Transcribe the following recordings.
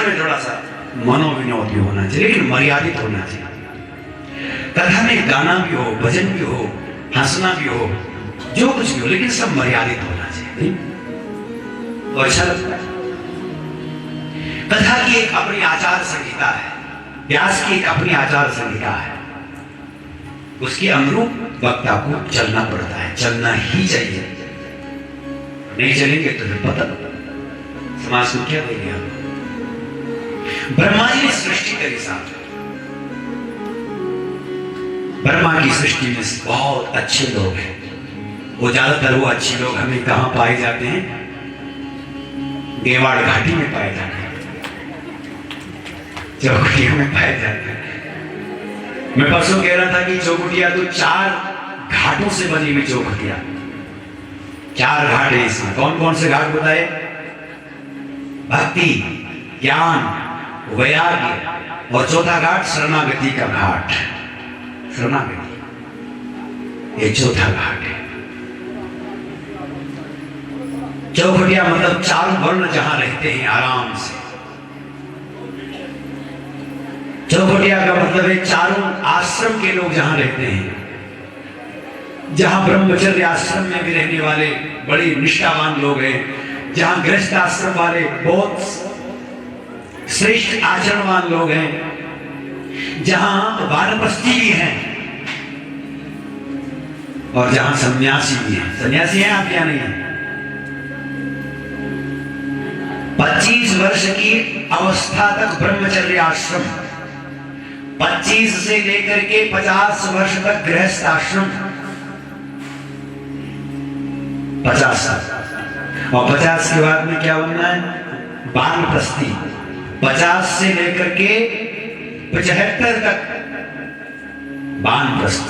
में थोड़ा सा मनोविनोद भी होना चाहिए, लेकिन मर्यादित होना चाहिए। कथा में गाना भी हो, भजन भी हो, हंसना भी हो, जो कुछ भी हो, लेकिन सब मर्यादित होना चाहिए। तो अच्छा लगता है। कथा की एक अपनी आचार संहिता है, व्यास की एक अपनी आचार संहिता है, उसके अनुरूप वक्ता को चलना पड़ता है, चलना ही चाहिए। नहीं चलेंगे तो फिर पता समाज को क्या देंगे हम। ब्रह्मा जी ने सृष्टि करी साथ, ब्रह्मा की सृष्टि में बहुत अच्छे लोग हैं। वो ज्यादातर वो अच्छे लोग हमें कहां पाए जाते हैं? गेवाड़ घाटी में पाए जाते हैं, चौकुटिया में पाए जाते हैं। मैं परसों कह रहा था कि चौकुटिया तो 4 घाटों से बनी हुई चौकुटिया, 4 घाट है इसमें। कौन कौन से घाट बताए? भक्ति, ज्ञान, वैराग्य, और चौथा घाट शरणागति का घाट। शरणागति ये चौथा घाट है। चौखटिया मतलब 4 वर्ण जहां रहते हैं आराम से। चौखटिया का मतलब है 4 आश्रम के लोग जहां रहते हैं, जहां ब्रह्मचर्य आश्रम में भी रहने वाले बड़े निष्ठावान लोग हैं, जहां गृहस्थ आश्रम वाले बहुत श्रेष्ठ आचरणवान लोग हैं, जहां वानप्रस्थी भी हैं और जहां सन्यासी भी हैं। सन्यासी हैं आप क्या नहीं हैं? 25 वर्ष की अवस्था तक ब्रह्मचर्य आश्रम, 25 से लेकर के 50 वर्ष तक गृहस्थ आश्रम, 50 साल, और 50 के बाद में क्या बनना है? वानप्रस्थी। 50 से लेकर के 75 तक वानप्रस्थ,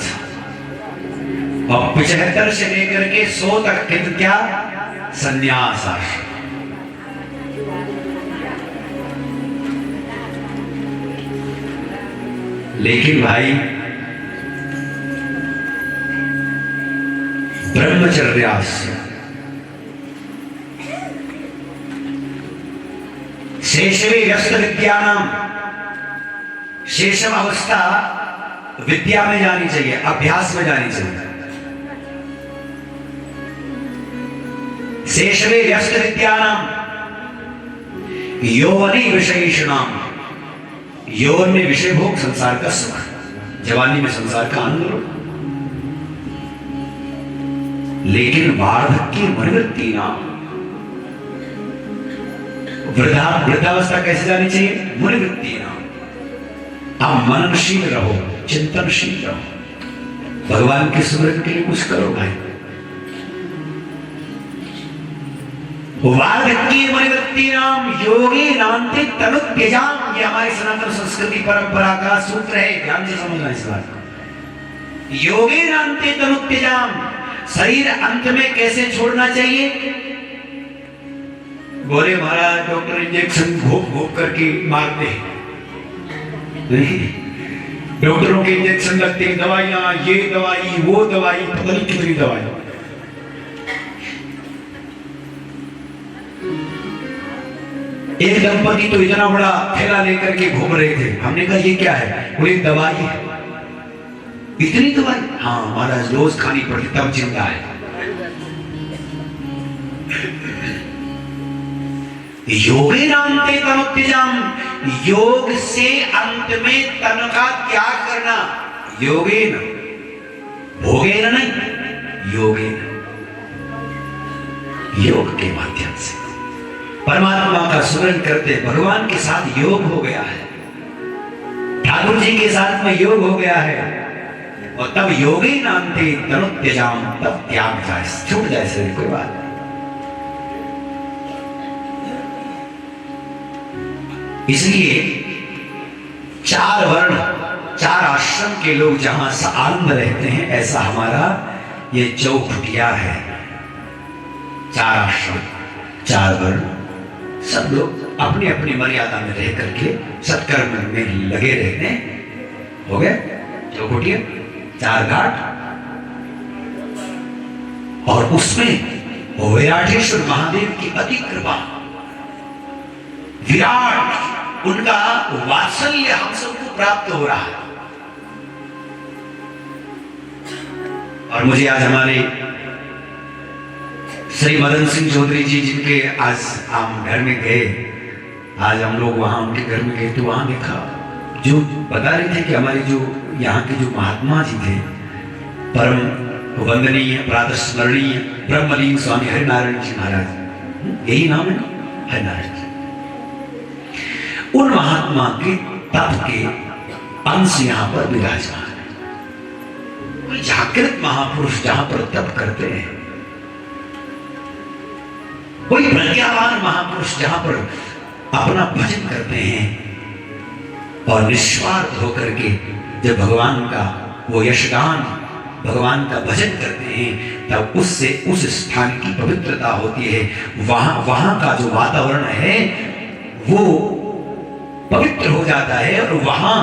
और 75 से लेकर के 100 तक क्या? संन्यास आश्रम। लेकिन भाई ब्रह्मचर्य आश्रम, शेषवे व्यस्त विद्यानाम, शेषम अवस्था विद्या में जानी चाहिए, अभ्यास में जानी चाहिए। शेषवे व्यस्त विद्यानाम यौवनी विषयीषणाम, यौवन में विषय भोग, संसार का सुख, जवानी में संसार का आनंद लो। लेकिन वार्धक्य मनोवृत्ति नाम, वृद्धावस्था कैसे जानी चाहिए? मनोवृत्ति नाम। आप मननशील रहो, चिंतनशील रहो, भगवान के स्मरण के लिए कुछ करो भाई। वार्धक्य मनोवृत्ति नाम योगी नान्ते तनुत्यजाम, ये हमारी सनातन संस्कृति परंपरा का सूत्र है, ध्यान से समझना इस बात को। योगी नान्ते तनुत्यजाम, शरीर अंत में कैसे छोड़ना चाहिए? बोले महाराज डॉक्टर इंजेक्शन घोप घोप करके मारते हैं। नहीं, डॉक्टरों के इंजेक्शन लगते हैं, दवाइयां, ये दवाई वो दवाई, पता नहीं कितनी दवाई। एक दंपति तो इतना बड़ा थैला लेकर के घूम रहे थे, हमने कहा ये क्या है? वो एक दवाई है। इतनी दवाई? हाँ महाराज रोज खानी पड़ती तब जिंदा है। योगे नान्ते तनुत्यजाम, योग से अंत में तन का त्याग करना। योगेन, भोगेन नहीं, योगेन, योग के माध्यम से परमात्मा का स्मरण करते भगवान के साथ योग हो गया है, ठाकुर जी के साथ में योग हो गया है, और तब योगी नान्ते तनुत्यजाम, तब त्याग जाए, छूट जाए शरीर, कोई बात नहीं। इसलिए 4 वर्ण, 4 आश्रम के लोग जहां आनंद रहते हैं, ऐसा हमारा ये चौखुटिया है। 4 आश्रम, 4 वर्ण, सब लोग अपनी अपनी मर्यादा में रह करके सत्कर्म में लगे रहते हैं। हो गए चौखुटिया, 4 घाट, और उसमें विराटेश्वर महादेव की अति कृपा, विराट उनका वात्सल्य हम सबको प्राप्त हो रहा है। और मुझे आज हमारे श्री मदन सिंह चौधरी जी, जिनके आज हम घर में गए, आज हम लोग वहां उनके घर में गए तो वहां देखा, जो बता रहे थे कि हमारे जो यहाँ के जो महात्मा जी थे, परम वंदनीय प्रातः स्मरणीय ब्रह्मलीन स्वामी हरिनारायण जी महाराज, यही नाम है ना, हरिनारायण जी, उन महात्मा के तप के अंश यहाँ पर विराजमान है। कोई जागृत महापुरुष जहां पर तप करते हैं, कोई प्रज्ञावान महापुरुष जहां पर अपना भजन करते हैं और निस्वार्थ होकर के जब भगवान का वो यशगान, भगवान का भजन करते हैं, तब उससे उस स्थान की पवित्रता होती है। वहां का जो वातावरण है वो पवित्र हो जाता है, और वहां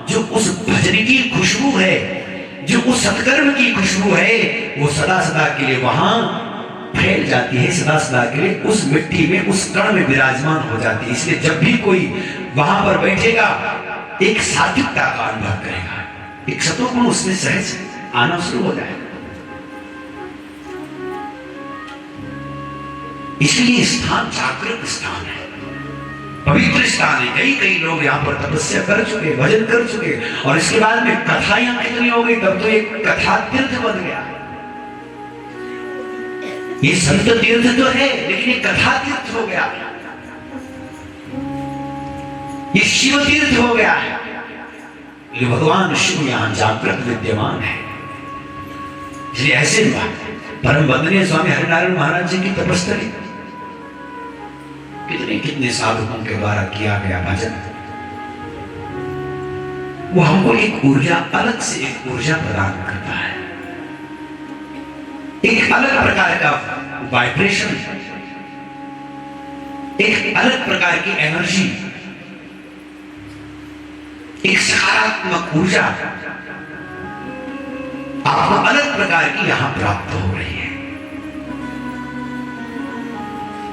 जो उस भजन की खुशबू है, जो उस सत्कर्म की खुशबू है, वो सदा सदा के लिए वहां फैल जाती है, सदा सदा के लिए उस मिट्टी में, उस कण में विराजमान हो जाती है। इसलिए जब भी कोई वहां पर बैठेगा, एक सात्विकता का अनुभव करेगा, एक सत्वगुण उसमें सहज आना शुरू हो जाएगा। इसलिए स्थान जागृत स्थान है, पवित्र स्थान है। कई लोग यहाँ पर तपस्या कर चुके, भजन कर चुके, और इसके बाद में कथा यहाँ कितनी हो गई, तब तो एक कथा तीर्थ बन गया। ये संत तीर्थ तो है, लेकिन ये कथा तीर्थ हो गया, ये शिव तीर्थ हो गया है। ये भगवान शिव यहाँ जागृत विद्यमान है। इसलिए ऐसे परम वंदनीय स्वामी हरिनारायण महाराज जी की तपस्या कितने साधकों के द्वारा किया गया भजन, वो हमको एक ऊर्जा, अलग से एक ऊर्जा प्रदान करता है, एक अलग प्रकार का वाइब्रेशन, एक अलग प्रकार की एनर्जी, एक सकारात्मक ऊर्जा आपको अलग प्रकार की यहां प्राप्त हो रही है।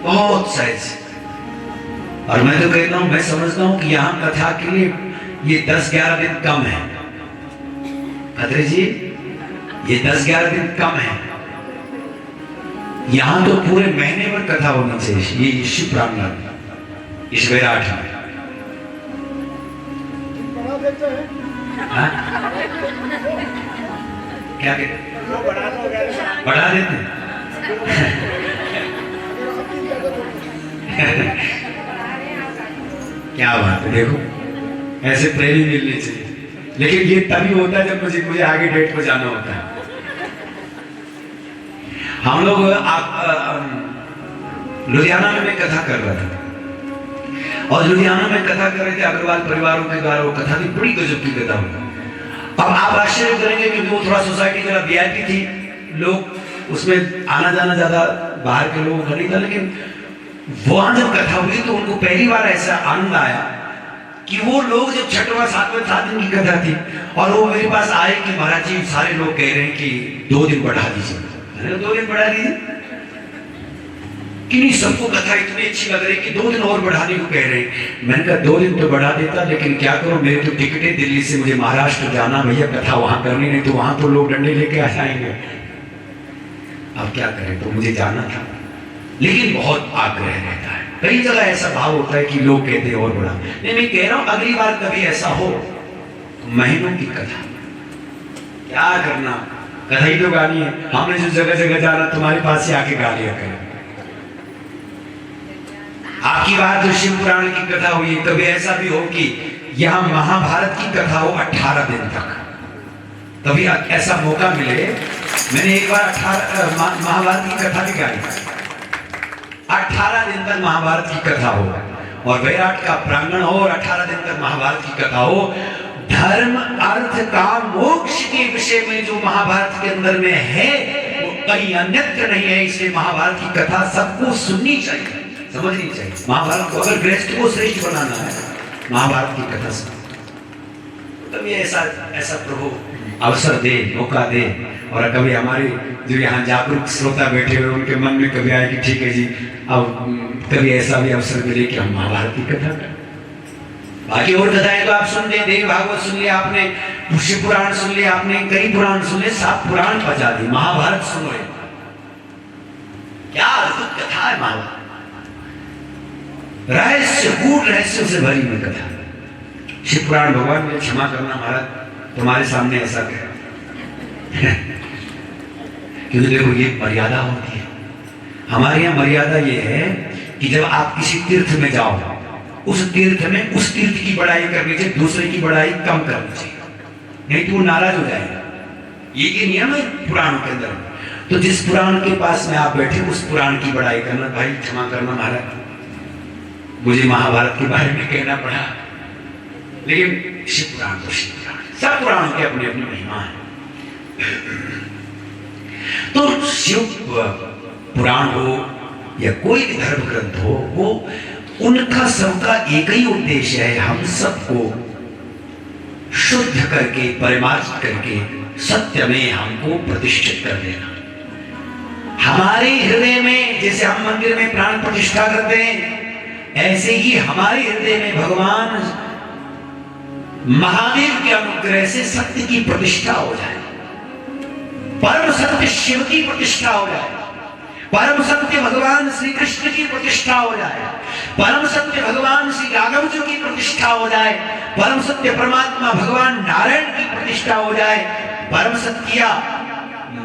बहुत सहज। और मैं तो कहता हूं, मैं समझता हूं कि यहां कथा के लिए ये 10-11 दिन कम है। खतरे जी, ये 10-11 दिन कम है। यहां तो पूरे महीने भर कथा होनी चाहिए। ये शिव प्रांगण, इस विराट में क्या कहते हैं, बढ़ा देते हैं। क्या बात है, देखो ऐसे प्रेमी मिलने चाहिए, लेकिन ये तभी होता है जब मुझे आगे डेट पर जाना होता है। हम लोग लुधियाना में मैं कथा कर रहा था, और लुधियाना में कथा कर रहे थे अग्रवाल परिवारों के द्वारा। वो कथा भी बड़ी गजब की कथा हुई। अब आप आश्चर्य करेंगे कि वो थोड़ा सोसाइटी जरा वीआईपी थी, लोग उसमें आना जाना ज्यादा बाहर के लोगों का नहीं था, लेकिन वहां जब कथा हुई तो उनको पहली बार ऐसा आनंद आया कि वो लोग जब 6वां 7वां 7 दिन की कथा थी, और वो मेरे पास आए कि महाराज जी सारे लोग कह रहे हैं कि 2 दिन बढ़ा दीजिए। मैंने 2 दिन बढ़ा दीजिए कि नहीं, सबको कथा इतनी अच्छी लग रही कि 2 दिन और बढ़ाने को कह रहे हैं। मैंने कहा 2 दिन तो बढ़ा देता, लेकिन क्या करो, मेरे तो टिकटें दिल्ली से, मुझे महाराष्ट्र जाना, भैया कथा वहां करनी, नहीं तो वहां तो लोग डंडे लेके आ जाएंगे। अब क्या करें, तो मुझे जाना था, लेकिन बहुत आग्रह रहता है। कई जगह ऐसा भाव होता है कि लोग कहते हैं और बढ़ा। नहीं, मैं कह रहा हूं अगली बार कभी ऐसा हो, महीनों की कथा क्या करना, कथा ही तो गानी है। हमने जो जगह जगह जाना, तुम्हारे पास से आके गा लिया करें। आपकी बात जो शिव पुराण की कथा हुई, कभी ऐसा भी हो कि यहां महाभारत की कथा हो 18 दिन तक, कभी ऐसा मौका मिले। मैंने एक बार महाभारत की कथा भी गाई, 18 दिन तक महाभारत की कथा हो, और विराट का प्रांगण हो, और 18 दिन तक महाभारत की कथा हो। धर्म अर्थ काम मोक्ष के विषय में जो महाभारत के अंदर में है, वो कहीं अन्यत्र नहीं है। इसलिए महाभारत की कथा सबको सुननी चाहिए, समझनी चाहिए। महाभारत को अगर गृहस्थ को श्रेष्ठ बनाना है, महाभारत की कथा सुनो। कभी ऐसा प्रभु अवसर दे, मौका दे, और कभी हमारे जो यहाँ जागरूक श्रोता बैठे हुए उनके मन में कभी आए कि ठीक है जी, अब कभी ऐसा भी अवसर मिले कि हम महाभारत की कथा करें। बाकी और कथाएं तो आप सुन ले, देव भागवत सुन लिया आपने, शिव पुराण सुन लिया आपने, कई पुराण सुन ले, 7 पुराण बचा दी, महाभारत सुन रहे, क्या अद्भुत कथा है महाभारत, रहस्य गूढ़ रहस्य से भरी हुई कथा। शिव पुराण भगवान ने क्षमा करना महाराज तुम्हारे सामने ऐसा कहा क्योंकि देखो ये मर्यादा होती है हमारे यहाँ। मर्यादा ये है कि जब आप किसी तीर्थ में जाओ, उस तीर्थ में उस तीर्थ की बड़ाई करनी चाहिए, दूसरे की बड़ाई कम करनी चाहिए, नहीं तो वो नाराज हो जाएगा। ये नियम है पुराणों के अंदर। तो जिस पुराण के पास में आप बैठे उस पुराण की बड़ाई करना, भाई क्षमा करना महाराज मुझे महाभारत के बारे में कहना पड़ा, लेकिन शिव पुराण तो शिव पुराण, सब पुराणों के अपनी अपनी महिमा है। तो शिव पुराण हो या कोई भी धर्म ग्रंथ हो, वो उनका सबका एक ही उद्देश्य है, हम सबको शुद्ध करके परिमार्जित करके सत्य में हमको प्रतिष्ठित कर देना। हमारे हृदय में जैसे हम मंदिर में प्राण प्रतिष्ठा करते हैं, ऐसे ही हमारे हृदय में भगवान महादेव के अनुग्रह से सत्य की प्रतिष्ठा हो जाए, परम सत्य शिव की प्रतिष्ठा हो जाए, परम सत्य भगवान श्री कृष्ण की प्रतिष्ठा हो जाए, परम सत्य भगवान श्री राघव जी की प्रतिष्ठा हो जाए, परम सत्य परमात्मा भगवान नारायण की प्रतिष्ठा हो जाए, परम सत्या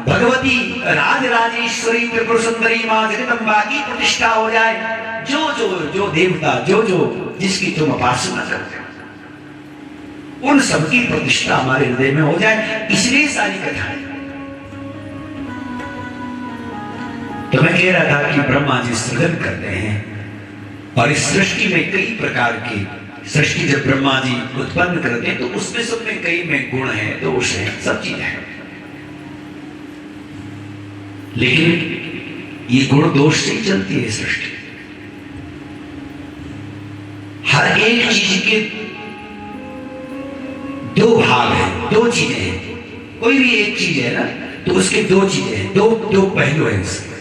भगवती राजराजेश्वरी त्रिपुर सुंदरी मां जगदम्बा की प्रतिष्ठा हो जाए। जो देवता जो जिसकी तुम उपासना करते हो उन सबकी प्रतिष्ठा हमारे हृदय में हो जाए, इसलिए सारी कथाएं। तो मैं कह रहा था कि ब्रह्मा जी सृजन करते हैं और इस सृष्टि में कई प्रकार की सृष्टि जब ब्रह्मा जी उत्पन्न करते हैं तो उसमें सब में कई में गुण है, दोष है, सब चीज है, लेकिन ये गुण दोष से ही चलती है सृष्टि। हर एक चीज के 2 भाग हैं, 2 चीजें हैं। कोई भी एक चीज है ना तो उसके 2 चीजें हैं, दो पहलू हैं उसके।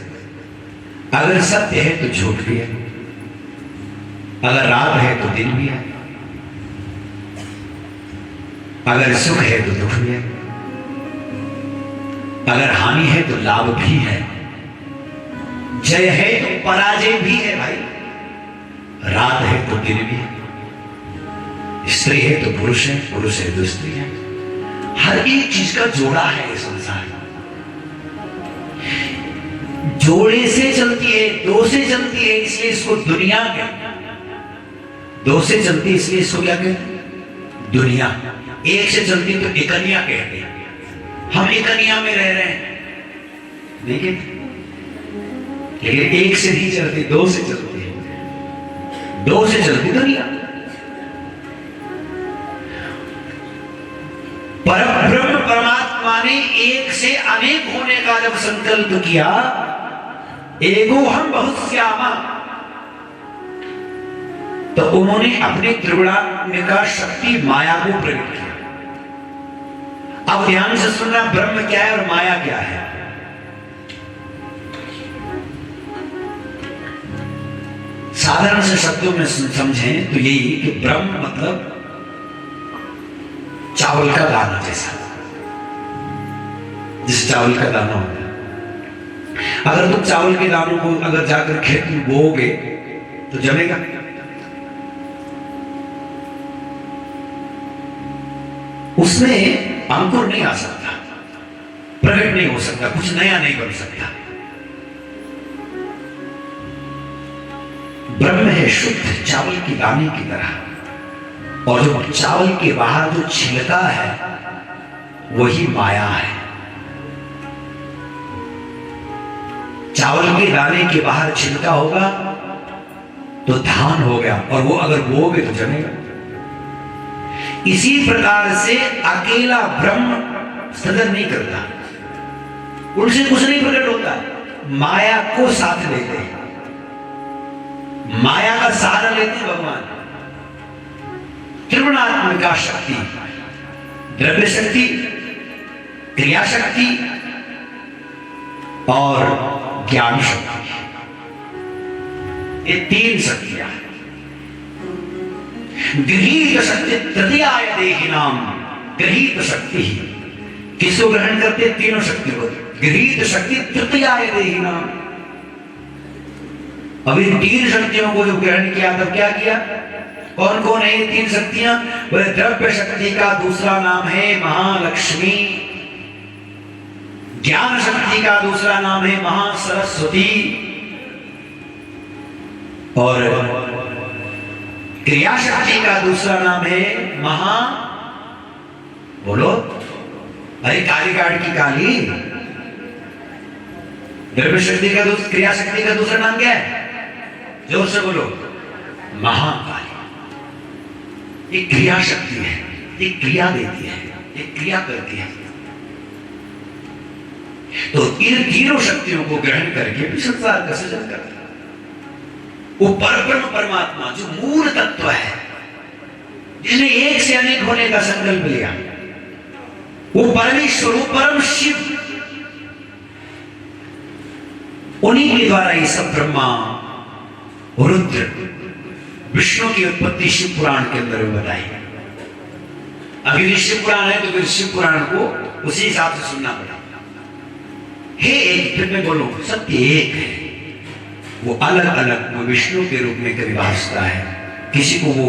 अगर सत्य है तो झूठ भी है, अगर रात है तो दिन भी है, अगर सुख है तो दुख भी है, अगर हानि है तो लाभ भी है, जय है तो पराजय भी है भाई, रात है तो दिन भी है, स्त्री है तो पुरुष है, पुरुष है तो स्त्री है। हर एक चीज का जोड़ा है ये संसार, जोड़े से चलती है, 2 से चलती है, इसलिए इसको दुनिया कहते हैं। 2 से चलती है इसलिए इसको क्या कहते हैं? दुनिया। 1 से चलती है तो एकनिया कहते हैं। हम एकनिया में रह रहे हैं, लेकिन 1 से नहीं चलती, 2 से चलती है, 2 से चलती दुनिया। परम ब्रह्म परमात्मा ने एक से अनेक होने का जब संकल्प किया, एको हम बहुत श्यामा, तो उन्होंने अपने त्रिगुणात्मिका शक्ति माया को प्रकट किया। अब ध्यान से सुनना, ब्रह्म क्या है और माया क्या है। साधारण से शब्दों में समझें तो यही कि ब्रह्म मतलब चावल का दाना जैसा, जिस चावल का दाना होता है। अगर तुम चावल के दानों को अगर जाकर खेत में बोओगे तो जमेगा, उसमें अंकुर नहीं आ सकता, प्रकट नहीं हो सकता, कुछ नया नहीं बन सकता। ब्रह्म है शुद्ध चावल की दाने की तरह, और जो चावल के बाहर जो छिलका है वही माया है। चावल के दाने के बाहर छिलका होगा तो धान हो गया, और वो अगर बोओगे तो जमेगा। इसी प्रकार से अकेला ब्रह्म सृजन नहीं करता, उनसे कुछ नहीं प्रकट होता, माया को साथ लेते हैं, माया का सहारा लेते हैं भगवान। त्रिगुणात्मिका शक्ति, द्रव्य शक्ति, क्रिया शक्ति और ज्ञान शक्ति, ये 3 शक्तियां। गृहीत शक्ति तृतीयाय देहिनाम, गृहीत शक्ति किसको ग्रहण करते? तीनों शक्ति को। गृहीत शक्ति तृतीयाय देहिनाम, अब इन तीन शक्तियों को जो ग्रहण किया तब क्या किया? कौन कौन है ये तीन शक्तियां? बोले द्रव्य शक्ति का दूसरा नाम है महालक्ष्मी, ज्ञान शक्ति का दूसरा नाम है महासरस्वती, और क्रिया शक्ति का दूसरा नाम है महा, बोलो, अरे काली काट की काली। द्रव्य शक्ति का दूसरा, क्रिया शक्ति का दूसरा नाम क्या है? जोर से बोलो, महाकाली। ये क्रिया शक्ति है, ये क्रिया देती है, ये क्रिया करती है। तो इन तीनों शक्तियों को ग्रहण करके भी संसार का सृजन करता है। वो परब्रह्म परमात्मा जो मूल तत्व है, जिसने एक से अनेक होने का संकल्प लिया, वो परमेश्वर, वो परम शिव, उन्हीं के द्वारा ये सब ब्रह्मा, रुद्र, विष्णु की उत्पत्ति शिव पुराण के अंदर बताई। अभी शिव पुराण है तो फिर शिव पुराण को उसी हिसाब से सुनना पड़ा। हे एक, फिर मैं बोलूं सत्य एक है, वो अलग अलग, वो विष्णु के रूप में कभी भासता है, किसी को वो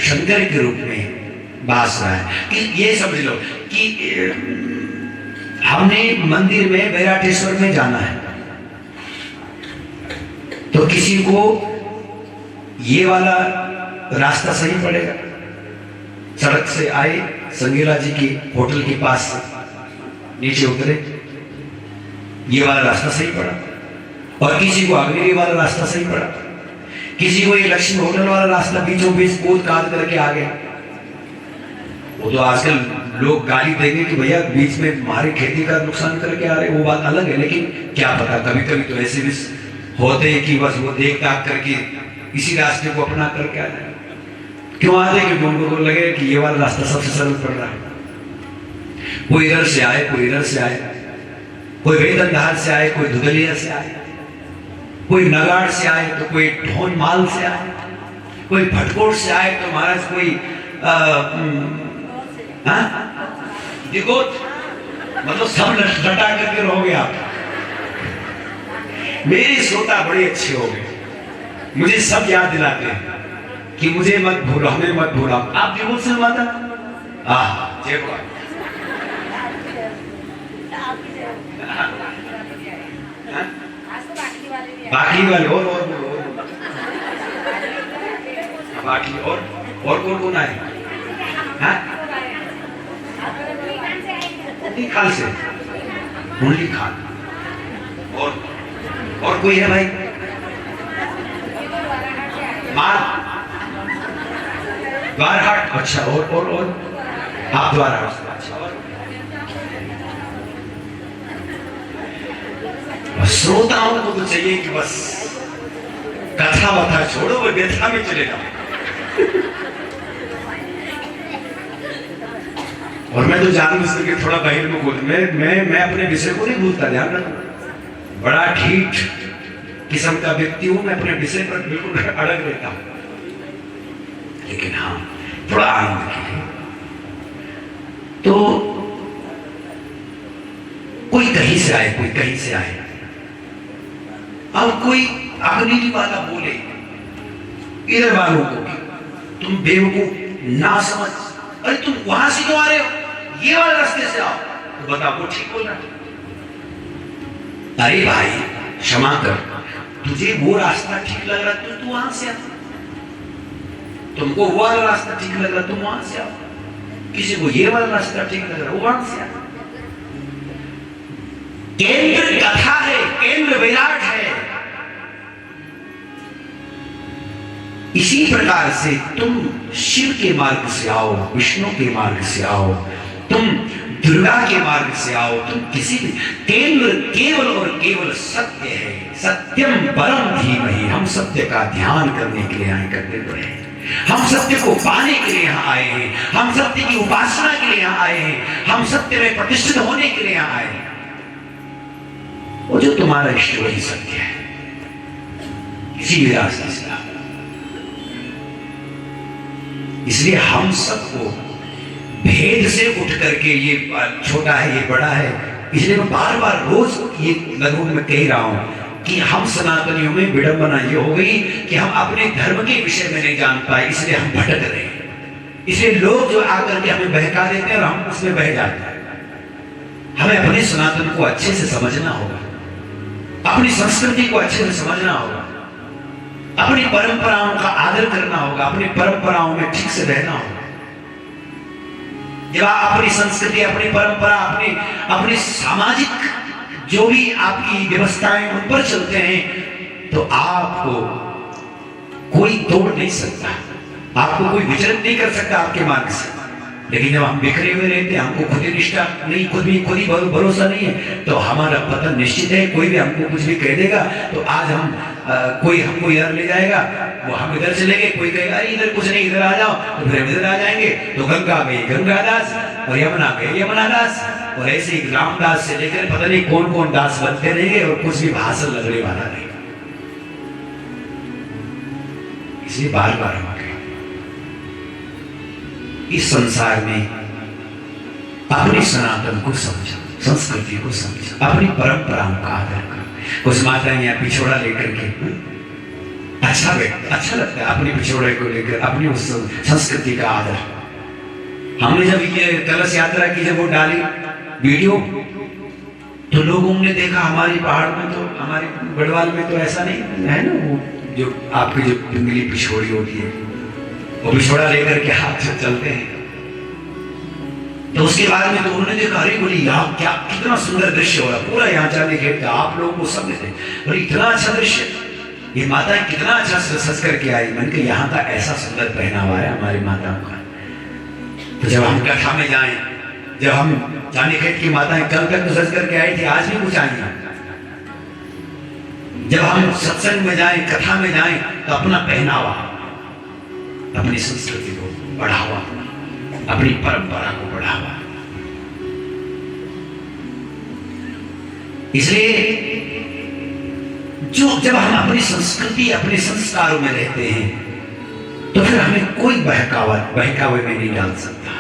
शंकर के रूप में भास रहा है। कि ये समझ लो कि हमने मंदिर में बैराटेश्वर में जाना है, तो किसी को ये वाला रास्ता सही पड़ेगा, सड़क से आए, संगीला जी की होटल के पास नीचे उतरे, ये वाला रास्ता सही पड़ा, और किसी को अग्निगिरी वाला रास्ता सही पड़ा, किसी को ये लक्ष्मी होटल वाला रास्ता बीचों बीच कूद काद करके आ गया। वो तो आजकल लोग गाली देंगे कि भैया बीच में हमारी खेती का नुकसान करके आ रहे, वो बात अलग है, लेकिन क्या पता कभी कभी तो ऐसे भी होते हैं कि बस वो देख दाख करके इसी रास्ते को अपना करके आ जाए। क्यों आते? क्योंकि उनको तो लगे कि ये वाला रास्ता सबसे सरल पड़ रहा है। कोई इधर से आए, कोई इधर से आए, कोई वेतनधार से आए, कोई धुदलिया से आए, कोई नगाड़ से आए तो कोई ढोन माल से आए, कोई भटकोट से आए तो महाराज कोई दिगोट, मतलब सब लटा करके रहोगे आप। मेरी श्रोता बड़े अच्छे हो गए, मुझे सब याद दिलाते हैं कि मुझे मत भूलो, हमें मत भूलो। आप दिगोट से माता, जय भगवान। बाकी वाले और बाकी और कौन आए? खाल से, मुरली खान, और कोई है भाई? द्वारहाट, अच्छा, और आप द्वारहाट, अच्छा। और श्रोताओं को तो चाहिए कि बस कथा वथा छोड़ो, वो व्यथा में चले जाओ। और मैं तो जान बुझ करके थोड़ा बहिर्मुख हूं, मैं अपने विषय को नहीं भूलता, ध्यान रखो। बड़ा ठीठ किस्म का व्यक्ति हूं, मैं अपने विषय पर बिल्कुल अड़ग रहता हूं, लेकिन हाँ थोड़ा आनंद के लिए। तो कोई कहीं से आए, कोई कहीं से आए, अब कोई अग्निगिरी वाला बोले इधर वालों को तुम बेवकूफ ना समझ, अरे तुम वहां से क्यों आ रहे हो, ये वाले रास्ते से आओ, तो बताओ वो ठीक बोल रहा है? अरे भाई क्षमा कर, तुझे वो रास्ता ठीक लग रहा तो तू वहां से आ, तुमको वो वाला रास्ता ठीक लग रहा तुम वहां से आओ, किसी को ये वाला रास्ता ठीक लग रहा वो वहां से आ। केंद्र कथा है, केंद्र विराट है। इसी प्रकार से तुम शिव के मार्ग से आओ, विष्णु के मार्ग से आओ, तुम दुर्गा के मार्ग से आओ, तुम किसी भी, केंद्र केवल और केवल सत्य है। सत्यम परम धीमहि, हम सत्य का ध्यान करने के लिए आए, करते हुए हम सत्य को पाने के लिए यहाँ आए हैं, हम सत्य की उपासना के लिए यहाँ आए हैं, हम सत्य में प्रतिष्ठित होने के लिए यहाँ आए हैं। वो जो तुम्हारा इष्ट वही सत्य है, किसी भी रास्ते से इसलिए हम सबको भेद से उठ करके, ये छोटा है ये बड़ा है, इसलिए मैं बार बार रोज ये लगभग में कह रहा हूं कि हम सनातनियों में विडंबना ये हो गई कि हम अपने धर्म के विषय में नहीं जान पाए, इसलिए हम भटक रहे हैं। इसलिए लोग जो आकर के हमें बहका देते हैं और हम उसमें बह जाते हैं। हमें अपने सनातन को अच्छे से समझना होगा, अपनी संस्कृति को अच्छे से समझना होगा, अपनी परंपराओं का आदर करना होगा, अपनी परंपराओं में ठीक से रहना होगा। जब आप अपनी संस्कृति, अपनी परंपरा, अपनी सामाजिक जो भी आपकी व्यवस्थाएं उन पर चलते हैं तो आपको कोई तोड़ नहीं सकता, आपको कोई विचलित नहीं कर सकता आपके मार्ग से। लेकिन जब हम बिखरे हुए रहते हैं, हमको खुद ही निष्ठा नहीं, खुद ही भरोसा नहीं है, तो हमारा पतन निश्चित है। कोई भी हमको कुछ भी कह देगा तो आज हम कोई हमको इधर ले जाएगा, वो हम इधर चलेंगे, कोई कहेगा अरे इधर कुछ नहीं, इधर आ जाओ, तो फिर हम इधर आ जाएंगे। तो गंगा गई गंगादास और यमुना गई यमुनादास, और ऐसे ही रामदास से लेकर पता नहीं कौन कौन दास बनते रहेंगे और कुछ भी भाषण लगने वाला नहीं। इसलिए बार बार हम इस संसार में अपने सनातन को समझो, संस्कृति को समझो, अपनी परंपराओं का आदर करो। कुछ माताएं यहाँ पिछोड़ा लेकर के अच्छा लगता है, अपने पिछोड़े को लेकर अपनी उस संस्कृति का आदर। हमने जब ये कलश यात्रा की, जब वो डाली वीडियो, तो लोगों ने देखा हमारी पहाड़ में, तो हमारे गढ़वाल में तो ऐसा नहीं है ना, वो जो आपकी जो पिंगली पिछोड़ी होती है, वो पिछोड़ा लेकर के हाथ से चलते हैं। तो उसके बाद में तो उन्होंने देखा, अरे बोली यहाँ क्या कितना सुंदर दृश्य हो रहा, पूरा यहाँ जाने के आप लोगों को सब थे, बोले इतना अच्छा दृश्य, ये माताएं कितना अच्छा सज करके आई। मैंने कहा यहाँ का ऐसा सुंदर पहनावा है हमारी माताओं का। तो जब हम कथा में जाएं, जब हम जाने खेत की माताएं कल तक तो सज करके आई थी, आज भी कुछ आई। जब हम सत्संग में जाएं, कथा में जाएं, तो अपना पहनावा, अपनी संस्कृति को बढ़ावा, अपनी परंपरा को बढ़ावा। इसलिए जब हम अपनी संस्कृति, अपने संस्कारों में रहते हैं, तो फिर हमें कोई बहकावे में नहीं डाल सकता।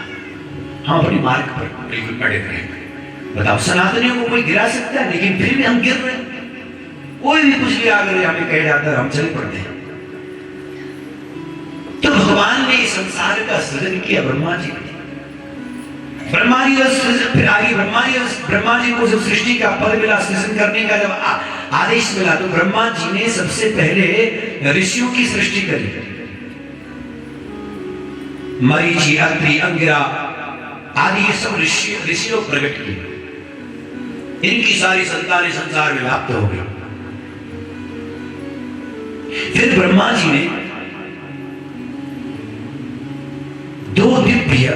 हम अपने मार्ग पर बिल्कुल अड़े रहेंगे। बताओ, सनातनियों को कोई गिरा सकता है, लेकिन फिर भी हम गिर रहे हैं। कोई भी कुछ भी आकर हमें कह जाता है, हम चले पड़ते हैं। तो भगवान ने इस संसार का सृजन किया, ब्रह्मा जी ने। ब्रह्मा जी को जब सृष्टि का पद मिला, सृजन करने का जब आदेश मिला, तो ब्रह्मा जी ने सबसे पहले ऋषियों की सृष्टि करी। मरीचि, अत्रि, अंगिरा आदि ये सब ऋषियों प्रकट किए। इनकी सारी संतानें संसार में व्याप्त हो गई। फिर ब्रह्मा जी ने दो दिव्य,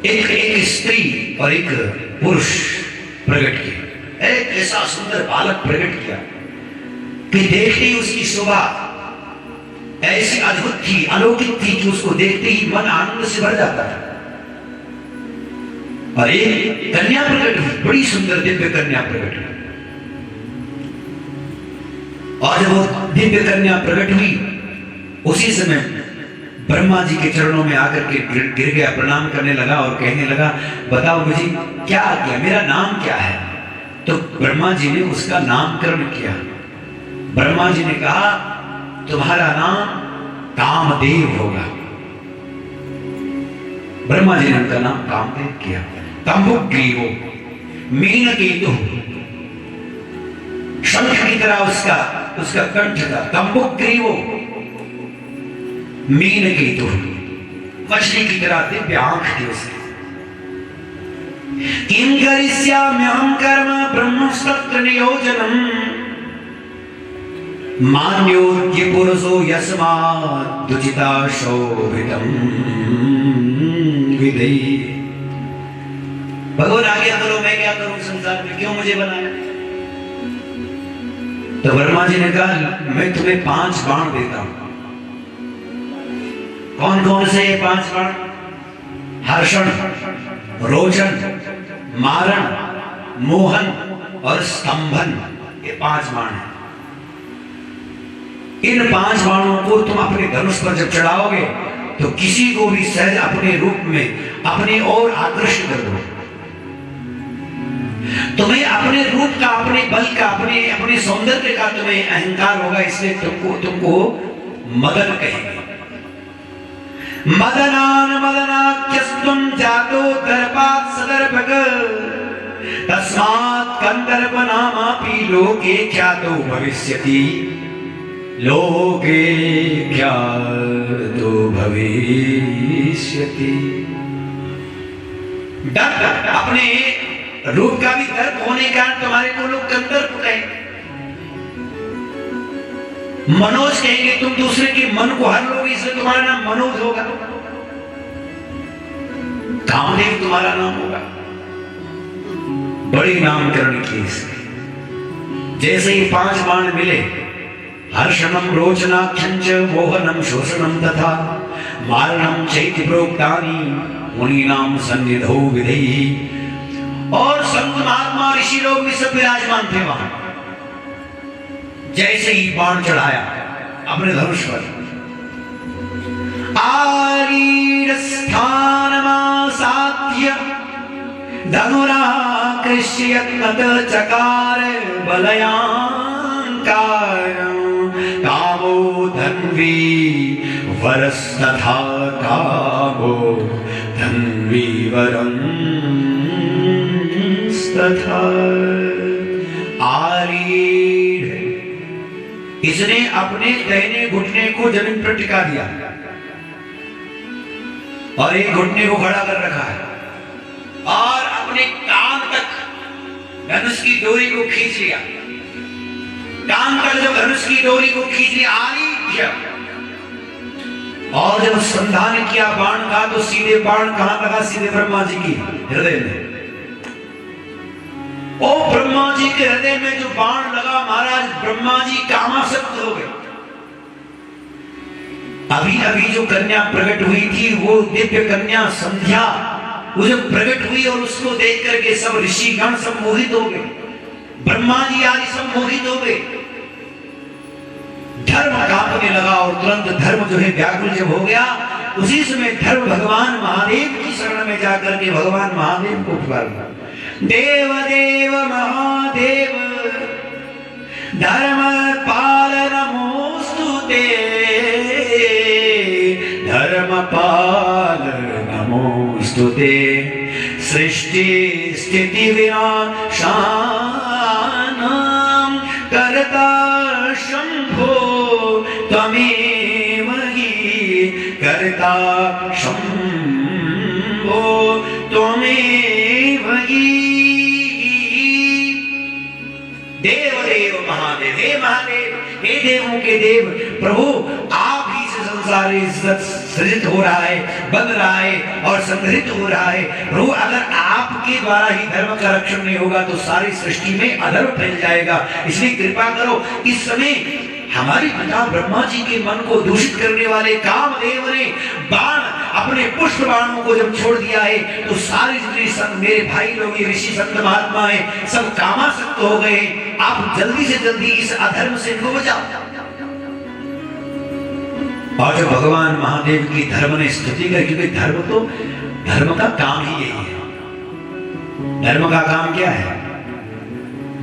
एक स्त्री और एक पुरुष प्रकट किए। एक ऐसा सुंदर बालक प्रकट किया कि देखते ही उसकी शोभा ऐसी अद्भुत थी, अलौकिक थी कि उसको देखते ही मन आनंद से भर जाता था। और एक कन्या प्रकट हुई, बड़ी सुंदर दिव्य कन्या प्रकट हुई। और जब वो दिव्य कन्या प्रकट हुई, उसी समय ब्रह्मा जी के चरणों में आकर के गिर गया, प्रणाम करने लगा और कहने लगा, बताओ मुझे क्या किया, मेरा नाम क्या है? तो ब्रह्मा जी ने उसका नामकरण किया। ब्रह्मा जी ने कहा, तुम्हारा नाम कामदेव होगा। ब्रह्मा जी ने उनका नाम कामदेव किया। तंबुग्रीवो, मीनकेतु, शंख की तरह उसका कंठ था। तंबुग्रीवो, मीनकेतु, मछली की तरह दिव्य आंख थी उसकी। किं करिष्याम्यहं कर्म ब्रह्मस्तत्र नियोजनम् मान्योद्य पुरुषो यस्माद्दुचिता शोभितं विधेहि। भगवान आज्ञा करो, मैं क्या करूं संसार में, क्यों मुझे बनाया? तो ब्रह्मा जी ने कहा, मैं तुम्हें 5 बाण देता हूं। कौन कौन से ये 5 बाण? हर्षण, रोचन, मारण, मोहन और स्तंभन, ये 5 बाण हैं। इन 5 बाणों को तुम अपने धनुष पर जब चढ़ाओगे तो किसी को भी सहज अपने रूप में अपनी ओर आकर्षित कर दो। तुम्हें अपने रूप का, अपने बल का, अपने सौंदर्य का तुम्हें अहंकार होगा, इसलिए तुमको मदन कहेंगे। मदनान मदनाख्यस्त्वं जातो दर्पात् सदर्पक तस्मात् कंदर्प नामापि लोके ख्यातो भविष्यति, लोके ख्यातो भविष्यति। दर्प, अपने रूप का भी दर्प होने के कारण तुम्हारे को लोग कंदर्प कहेंगे, मनोज कहेंगे। तुम दूसरे के मन को हर लोगे, इसलिए तुम्हारा नाम मनोज होगा। कामदेव तुम्हारा नाम होगा। बड़ी नामकरण की इसके। जैसे ही 5 बाण मिले, हर्षणम रोचनाख्यंच मोहनम शोषणम तथा मारणम चैति प्रोक्तानि मुनीनाम सन्निधौ विधेहि। और संत महात्मा ऋषि लोग भी सब विराजमान थे वहां। जैसे ही बाण चढ़ाया अपने धनुष पर, आरीढ़ स्थानमासाद्य धनुराकृष्य यत्नत चकार बलयांकारं कामो धन्वी वरस्तथा कामो धन्वी वरं तथा। आरीढ़, इसने अपने दाहिने घुटने को जमीन पर टिका दिया और एक घुटने को खड़ा कर रखा है और अपने कान तक धनुष की डोरी को खींच लिया। कान तक जब धनुष की डोरी को खींच लिया, आरीढ़, और जब संधान किया बाण का, तो सीधे बाण कहां लगा? सीधे ब्रह्मा जी की हृदय में। ओ ब्रह्मा जी के हृदय में जो बाण लगा, महाराज ब्रह्मा जी कामासक्त हो गए। अभी अभी जो कन्या प्रकट हुई थी, वो दिव्य कन्या संध्या, वो जब प्रकट हुई और उसको देख करके सब ऋषिगण सब मोहित हो गए, ब्रह्मा जी आदि सब मोहित हो गए। धर्म कांपने लगा और तुरंत धर्म जो है व्याकुल जब हो गया, उसी समय धर्म भगवान महादेव की शरण में जाकर के भगवान महादेव को पुकारा। देव देव महादेव धर्म पाल नमोस्तुते, धर्म पाल नमोस्तुते, सृष्टि स्थिति विनाशानां कर्ता शंभो त्वमेव हि, कर्ता शंभो त्वमेव हि। देव देव महादेव, हे महादेव, हे देवों के देव प्रभु, आप ही से संसार सृजित हो रहा है, बन रहा है और संग्रहित हो रहा है। प्रभु, अगर आपके द्वारा ही धर्म का रक्षण नहीं होगा तो सारी सृष्टि में अधर्म फैल जाएगा, इसलिए कृपा करो। इस समय हमारे पिता ब्रह्मा जी के मन को दूषित करने वाले कामदेव ने बाण, अपने पुष्प बाणों को जब छोड़ दिया है, तो सारे जितने मेरे भाई लोग, ये ऋषि संत महात्मा है, सब कामासक्त हो गए। आप जल्दी से जल्दी इस अधर्म से इनको बचाओ। और जब भगवान महादेव की धर्म ने स्तुति की, क्योंकि धर्म का काम ही यही है। धर्म का काम क्या है?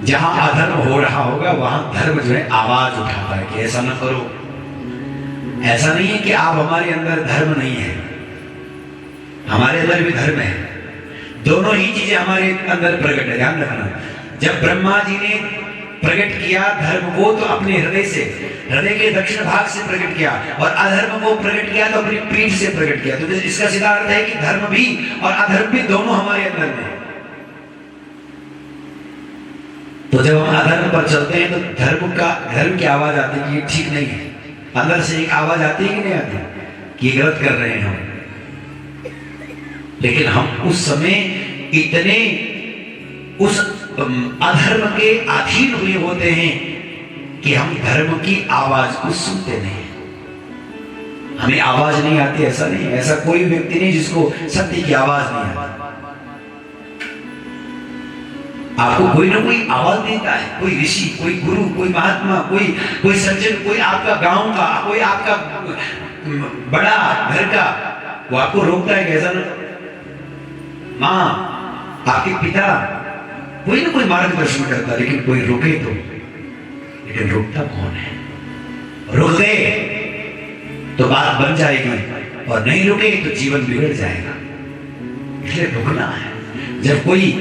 जहां अधर्म हो रहा होगा वहां धर्म जो है आवाज उठाता है कि ऐसा न करो। ऐसा नहीं है कि आप हमारे अंदर धर्म नहीं है, हमारे अंदर भी धर्म है। दोनों ही चीजें हमारे अंदर प्रकट है, ध्यान रखना। जब ब्रह्मा जी ने प्रकट किया धर्म को, तो अपने हृदय से, हृदय के दक्षिण भाग से प्रकट किया, और अधर्म को प्रकट किया तो अपनी पीठ से प्रकट किया। तो इसका सीधा अर्थ है कि धर्म भी और अधर्म भी दोनों हमारे अंदर में। तो जब हम अधर्म पर चलते हैं तो धर्म की आवाज आती है कि ये ठीक नहीं है। अंदर से एक आवाज आती है कि नहीं आती कि ये गलत कर रहे हैं हम। लेकिन हम उस समय इतने उस अधर्म के अधीन हुए होते हैं कि हम धर्म की आवाज को सुनते नहीं। हमें आवाज नहीं आती, ऐसा नहीं, ऐसा कोई व्यक्ति नहीं जिसको सत्य की आवाज नहीं आती। आपको कोई ना कोई आवाज देता है, कोई ऋषि, कोई गुरु, कोई महात्मा, कोई सज्जन, कोई आपका गांव का, कोई आपका बड़ा घर का, वो आपको रोकता है कैसा ना? माँ, आपके पिता, कोई ना कोई मार्गदर्शन करता, लेकिन कोई रोके तो, लेकिन रोकता कौन है? रुक गए तो बात बन जाएगी, और नहीं रुके तो जीवन बिगड़ जाएगा। इसलिए रुकना है। जब कोई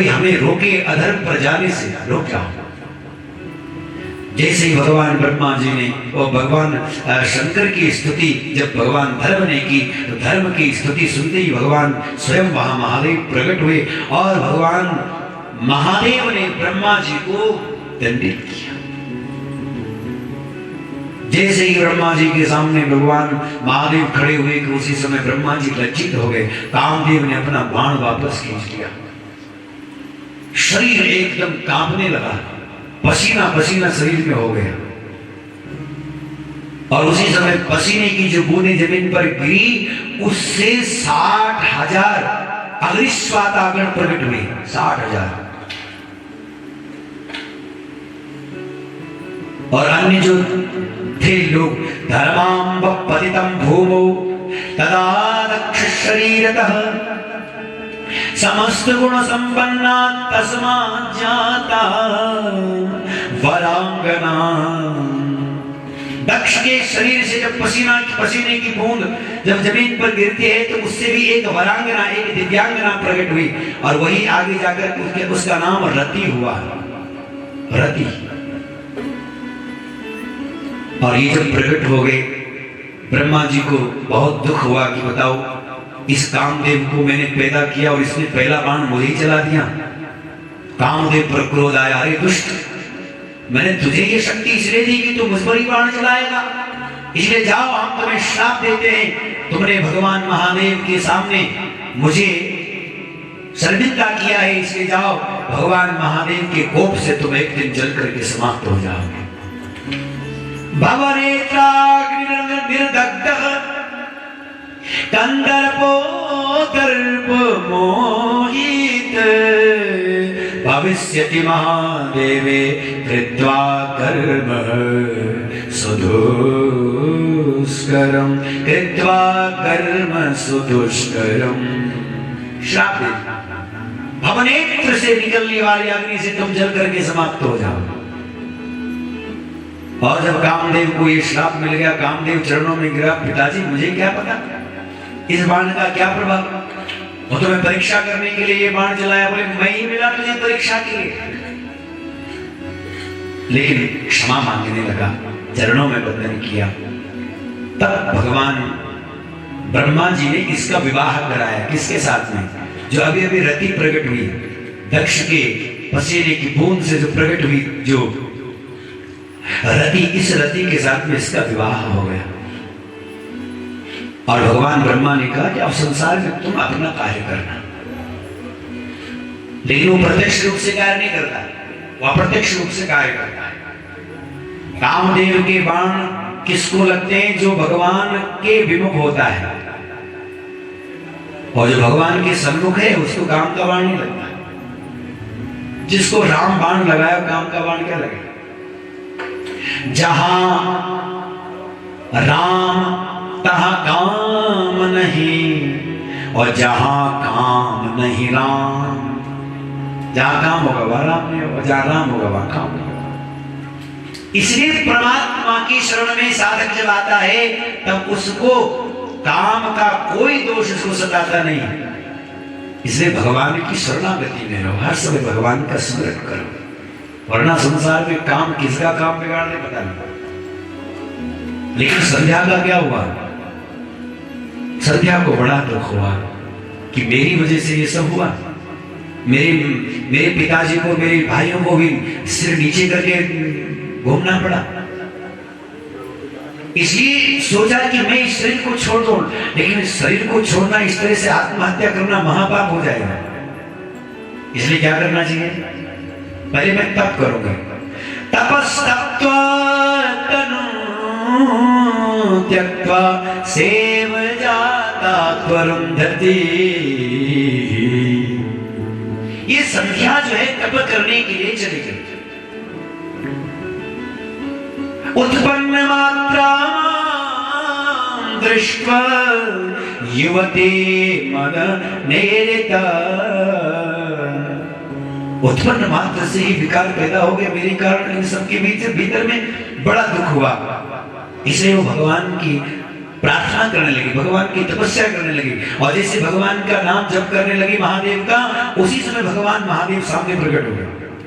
हमें रोके अधर्म पर जाने से, रुक जाओ। जैसे ही भगवान ब्रह्मा जी ने और भगवान शंकर की स्तुति जब भगवान धर्म ने की, तो धर्म की स्तुति सुनते ही भगवान स्वयं वहां महादेव प्रकट हुए, और भगवान महादेव ने ब्रह्मा जी को दंडित किया। जैसे ही ब्रह्मा जी के सामने भगवान महादेव खड़े हुए कि उसी समय ब्रह्मा जी लज्जित हो गए। कामदेव ने अपना बाण वापस खींच लिया, शरीर एकदम कांपने लगा, पसीना पसीना शरीर में हो गया, और उसी समय पसीने की जो बूंदें जमीन पर गिरी, उससे 60,000 अग्निश्वातागण प्रकट हुए। 60,000 और अन्य जो थे लोग, धर्मांब पतितम भूमौ तदा दक्ष शरीरतः समस्त गुण संपन्ना तस्मात् जाता वरांगना। दक्ष के शरीर से जब पसीने की बूंद जब जमीन पर गिरती है, तो उससे भी एक वरांगना, एक दिव्यांगना प्रकट हुई, और वही आगे जाकर उसका नाम रति हुआ। रति। और ये जब प्रकट हो गए, ब्रह्मा जी को बहुत दुख हुआ कि बताओ, इस कामदेव को मैंने पैदा किया और इसने पहला बाण मुझे ही चला दिया। कामदेव पर क्रोध आया, अरे दुष्ट, मैंने तुझे ये शक्ति इसलिए दी कि तू मुझ पर ही बाण चलाएगा, इसलिए जाओ, हम तुम्हें श्राप देते हैं, तुमने भगवान महादेव के सामने मुझे शर्मिंदा किया है, इसलिए जाओ, भगवान महादेव के कोप से तुम एक दिन जल करके समाप्त हो जाओगे। भवनेत्राग्निर्दग्धः कंदर्पो दर्पमोहित भविष्यति महादेवे कृत्वा कर्म सुदुष्करम्, कृत्वा कर्म सुदुष्करम्। श्राप दे, भवनेत्र से निकलने वाली अग्नि से तुम जल करके समाप्त हो जाओ। और जब कामदेव को ये श्राप मिल गया, कामदेव चरणों में गिरा, पिताजी मुझे क्या पता इस बाण का क्या प्रभाव, वो तुम्हें परीक्षा करने के लिए ये बाण चलाया, बोले मैं ही मिला तुझे परीक्षा के लिए। लेकिन क्षमा मांगने लगा, चरणों में बंधन किया। तब भगवान ब्रह्मा जी ने इसका विवाह कराया, किसके साथ में? जो अभी अभी रति प्रकट हुई, दक्ष के पसीने की बूंद से जो प्रकट हुई जो रति, इस रति के साथ में इसका विवाह हो गया। और भगवान ब्रह्मा ने कहा कि अब संसार में तुम अपना कार्य करना, लेकिन वो प्रत्यक्ष रूप से कार्य नहीं करता, वो अप्रत्यक्ष रूप से कार्य करता है। कामदेव के बाण किसको लगते हैं? जो भगवान के विमुख होता है, और जो भगवान के सम्मुख है उसको काम का बाण नहीं लगता। जिसको राम बाण लगाया, काम का बाण क्या लगेगा? जहां राम तहां काम नहीं, और जहां काम नहीं राम। जहां काम होगा वहां राम नहीं होगा, जहां राम होगा वहां काम नहीं होगा। इसलिए परमात्मा की शरण में साधक जब आता है, तब उसको काम का कोई दोष उसको सताता नहीं। इसलिए भगवान की शरणागति में रहो, हर समय भगवान का स्मरण करो, वरना संसार में काम किसका काम बिगाड़ दे पता नहीं। लेकिन संध्या का क्या हुआ? संध्या को बड़ा दुख हुआ कि मेरी वजह से ये सब हुआ। मेरे पिताजी को, मेरे भाइयों को भी सिर नीचे करके घूमना पड़ा। इसलिए सोचा कि मैं इस शरीर को छोड़ दूं, लेकिन इस शरीर को छोड़ना, इस तरह से आत्महत्या करना महापाप हो जाएगा। इसलिए क्या करना चाहिए? पहले मैं तप करूंगा, तपस्तप्त्वा तनु त्यक्त्वा सेव जाता त्वरुन्धति। ये संध्या जो है तप करने के लिए चली गई। उत्पन्न मात्रा दृष्ट्वा युवती मन नेरिता। उत्पन्न मात्र से ही विकार पैदा हो गया मेरे कारण, इन सबके भीतर में बड़ा दुख हुआ। इसलिए वो भगवान की प्रार्थना करने लगी, भगवान की तपस्या करने लगी, और जैसे भगवान का नाम जप करने लगी महादेव का, उसी समय भगवान महादेव सामने प्रकट हो गए।